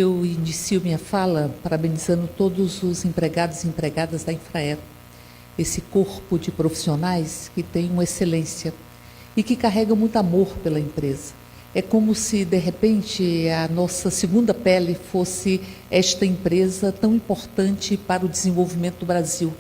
Eu inicio minha fala parabenizando todos os empregados e empregadas da Infraero, esse corpo de profissionais que tem uma excelência e que carrega muito amor pela empresa. É como se, de repente, a nossa segunda pele fosse esta empresa tão importante para o desenvolvimento do Brasil.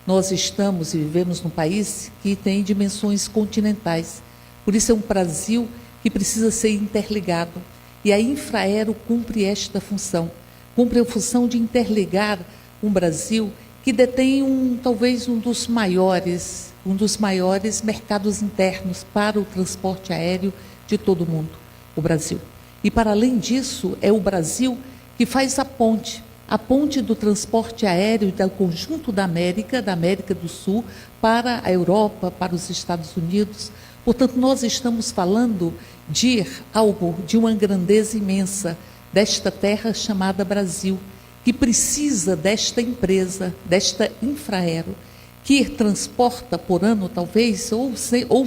Nós estamos e vivemos num país que tem dimensões continentais, por isso é um Brasil que precisa ser interligado. E a Infraero cumpre esta função, cumpre a função de interligar um Brasil que detém talvez um dos maiores mercados internos para o transporte aéreo de todo o mundo, o Brasil. E para além disso, é o Brasil que faz a ponte do transporte aéreo do conjunto da América do Sul, para a Europa, para os Estados Unidos. Portanto, nós estamos falando de uma grandeza imensa, desta terra chamada Brasil, que precisa desta empresa, desta Infraero, que transporta por ano, talvez, ou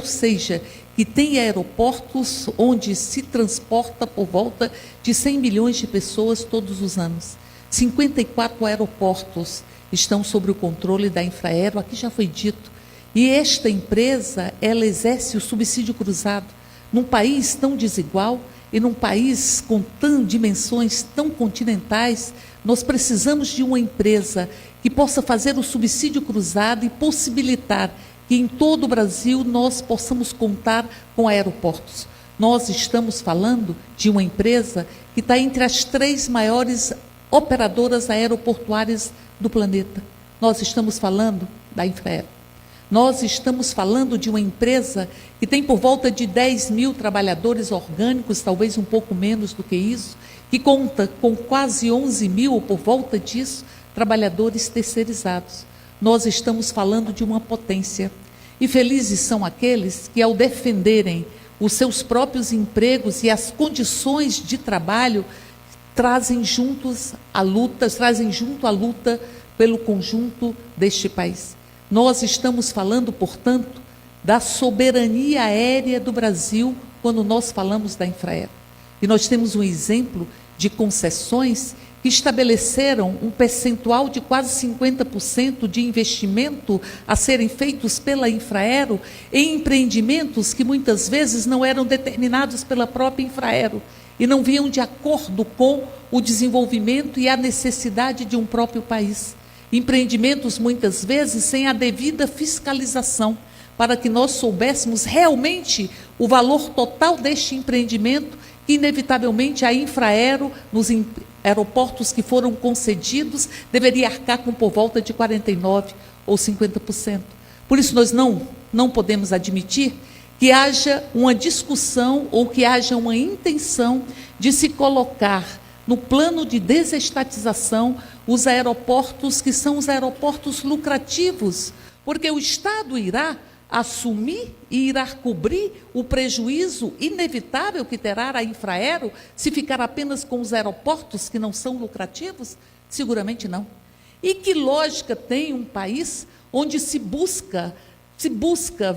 seja, que tem aeroportos onde se transporta por volta de 100 milhões de pessoas todos os anos. 54 aeroportos estão sob o controle da Infraero, aqui já foi dito. E esta empresa, ela exerce o subsídio cruzado num país tão desigual e num país com dimensões tão continentais. Nós precisamos de uma empresa que possa fazer o subsídio cruzado e possibilitar que em todo o Brasil nós possamos contar com aeroportos. Nós estamos falando de uma empresa que está entre as 3 maiores operadoras aeroportuárias do planeta. Nós estamos falando da Infraero. Nós estamos falando de uma empresa que tem por volta de 10 mil trabalhadores orgânicos, talvez um pouco menos do que isso, que conta com quase 11 mil, ou por volta disso, trabalhadores terceirizados. Nós estamos falando de uma potência. E felizes são aqueles que, ao defenderem os seus próprios empregos e as condições de trabalho, trazem junto a luta pelo conjunto deste país. Nós estamos falando, portanto, da soberania aérea do Brasil quando nós falamos da Infraero. E nós temos um exemplo de concessões que estabeleceram um percentual de quase 50% de investimento a serem feitos pela Infraero em empreendimentos que muitas vezes não eram determinados pela própria Infraero e não vinham de acordo com o desenvolvimento e a necessidade de um próprio país. Empreendimentos, muitas vezes, sem a devida fiscalização, para que nós soubéssemos realmente o valor total deste empreendimento, que, inevitavelmente, a Infraero, nos aeroportos que foram concedidos, deveria arcar com por volta de 49% ou 50%. Por isso, nós não podemos admitir que haja uma discussão ou que haja uma intenção de se colocar no plano de desestatização os aeroportos que são os aeroportos lucrativos, porque o Estado irá assumir e irá cobrir o prejuízo inevitável que terá a Infraero se ficar apenas com os aeroportos que não são lucrativos? Seguramente não. E que lógica tem um país onde se busca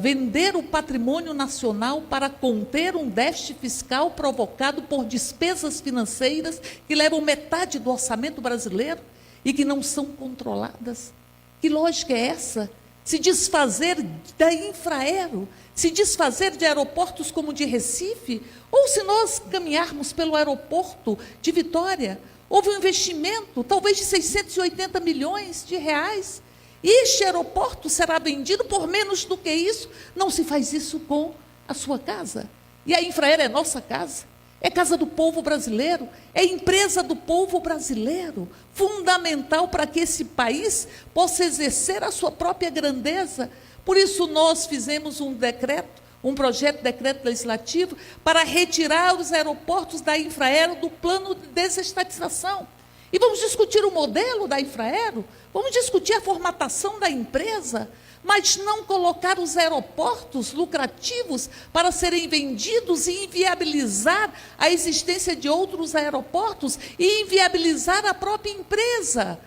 vender o patrimônio nacional para conter um déficit fiscal provocado por despesas financeiras que levam metade do orçamento brasileiro e que não são controladas? Que lógica é essa? Se desfazer da Infraero, se desfazer de aeroportos como o de Recife, ou se nós caminharmos pelo aeroporto de Vitória, houve um investimento talvez de 680 milhões de reais, e este aeroporto será vendido por menos do que isso. Não se faz isso com a sua casa. E a Infraero é nossa casa, é casa do povo brasileiro, é empresa do povo brasileiro, fundamental para que esse país possa exercer a sua própria grandeza. Por isso nós fizemos um projeto de decreto legislativo para retirar os aeroportos da Infraero do plano de desestatização. E vamos discutir o modelo da Infraero, vamos discutir a formatação da empresa, mas não colocar os aeroportos lucrativos para serem vendidos e inviabilizar a existência de outros aeroportos e inviabilizar a própria empresa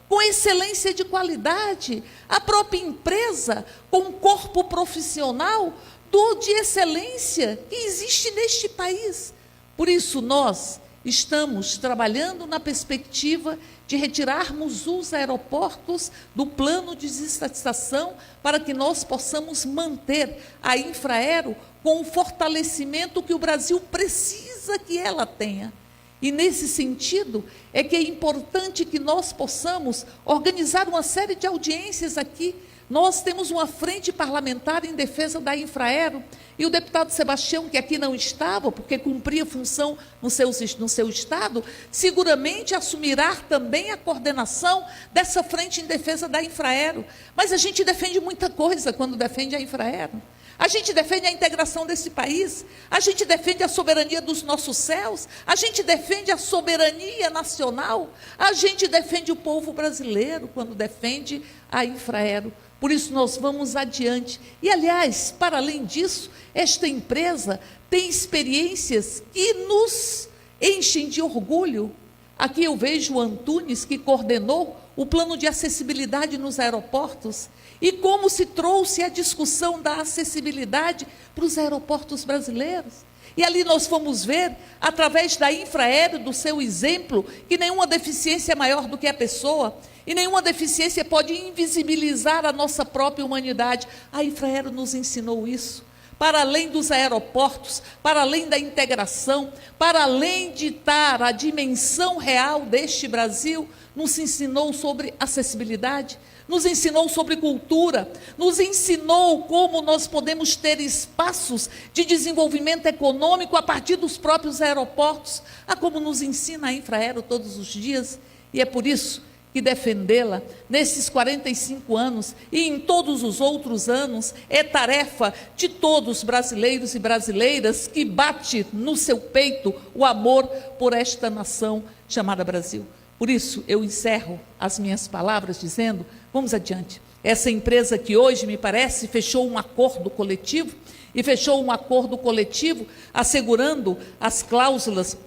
com excelência de qualidade, a própria empresa com um corpo profissional de excelência que existe neste país. Por isso nós estamos trabalhando na perspectiva de retirarmos os aeroportos do plano de desestatização para que nós possamos manter a Infraero com o fortalecimento que o Brasil precisa que ela tenha. E nesse sentido é que é importante que nós possamos organizar uma série de audiências aqui. Nós temos uma frente parlamentar em defesa da Infraero, e o deputado Sebastião, que aqui não estava, porque cumpria função no seu estado, seguramente assumirá também a coordenação dessa frente em defesa da Infraero. Mas a gente defende muita coisa quando defende a Infraero. A gente defende a integração desse país, a gente defende a soberania dos nossos céus, a gente defende a soberania nacional, a gente defende o povo brasileiro quando defende a Infraero. Por isso nós vamos adiante. E, aliás, para além disso, esta empresa tem experiências que nos enchem de orgulho. Aqui eu vejo o Antunes, que coordenou o plano de acessibilidade nos aeroportos, e como se trouxe a discussão da acessibilidade para os aeroportos brasileiros. E ali nós vamos ver, através da Infraero, do seu exemplo, que nenhuma deficiência é maior do que a pessoa, e nenhuma deficiência pode invisibilizar a nossa própria humanidade. A Infraero nos ensinou isso. Para além dos aeroportos, para além da integração, para além de dar a dimensão real deste Brasil, nos ensinou sobre acessibilidade, nos ensinou sobre cultura, nos ensinou como nós podemos ter espaços de desenvolvimento econômico a partir dos próprios aeroportos, como nos ensina a Infraero todos os dias. E é por isso que defendê-la nesses 45 anos e em todos os outros anos é tarefa de todos brasileiros e brasileiras que bate no seu peito o amor por esta nação chamada Brasil. Por isso, eu encerro as minhas palavras dizendo, vamos adiante. Essa empresa que hoje, me parece, fechou um acordo coletivo, e fechou um acordo coletivo assegurando as cláusulas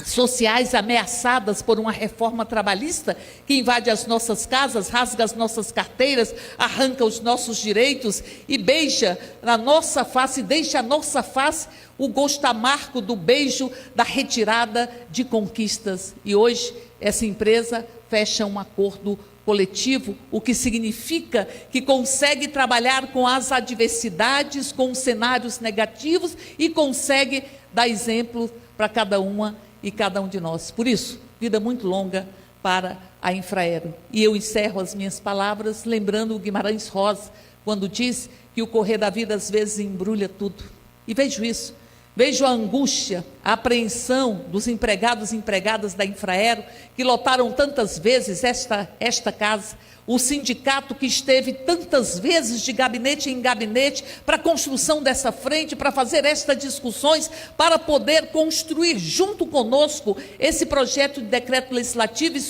sociais ameaçadas por uma reforma trabalhista que invade as nossas casas, rasga as nossas carteiras, arranca os nossos direitos e beija na nossa face, deixa a nossa face o gosto amargo do beijo da retirada de conquistas. E hoje essa empresa fecha um acordo coletivo, o que significa que consegue trabalhar com as adversidades, com os cenários negativos e consegue dar exemplo para cada uma e cada um de nós. Por isso, vida muito longa para a Infraero. E eu encerro as minhas palavras lembrando o Guimarães Rosa, quando diz que o correr da vida às vezes embrulha tudo. E vejo isso, vejo a angústia, a apreensão dos empregados e empregadas da Infraero, que lotaram tantas vezes esta casa, o sindicato que esteve tantas vezes de gabinete em gabinete para a construção dessa frente, para fazer estas discussões, para poder construir junto conosco esse projeto de decreto legislativo e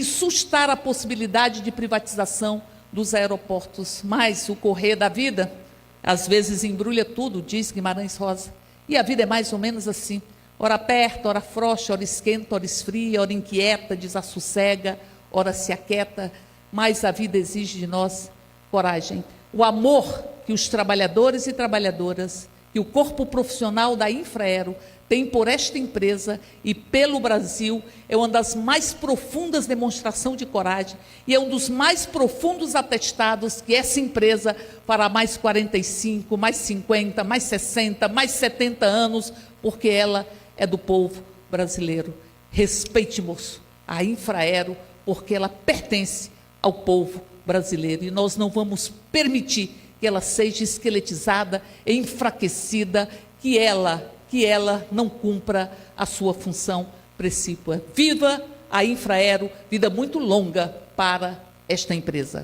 sustar a possibilidade de privatização dos aeroportos. Mas o correr da vida às vezes embrulha tudo, diz Guimarães Rosa, e a vida é mais ou menos assim. Ora aperta, ora frouxa, ora esquenta, ora esfria, ora inquieta, desassossega, ora se aquieta, mas a vida exige de nós coragem. O amor que os trabalhadores e trabalhadoras, que o corpo profissional da Infraero tem por esta empresa e pelo Brasil, é uma das mais profundas demonstrações de coragem e é um dos mais profundos atestados que essa empresa fará mais 45, mais 50, mais 60, mais 70 anos, porque ela é do povo brasileiro. Respeite-nos a Infraero, porque ela pertence ao povo brasileiro e nós não vamos permitir que ela seja esqueletizada, enfraquecida, que ela não cumpra a sua função precípua. Viva a Infraero, vida muito longa para esta empresa.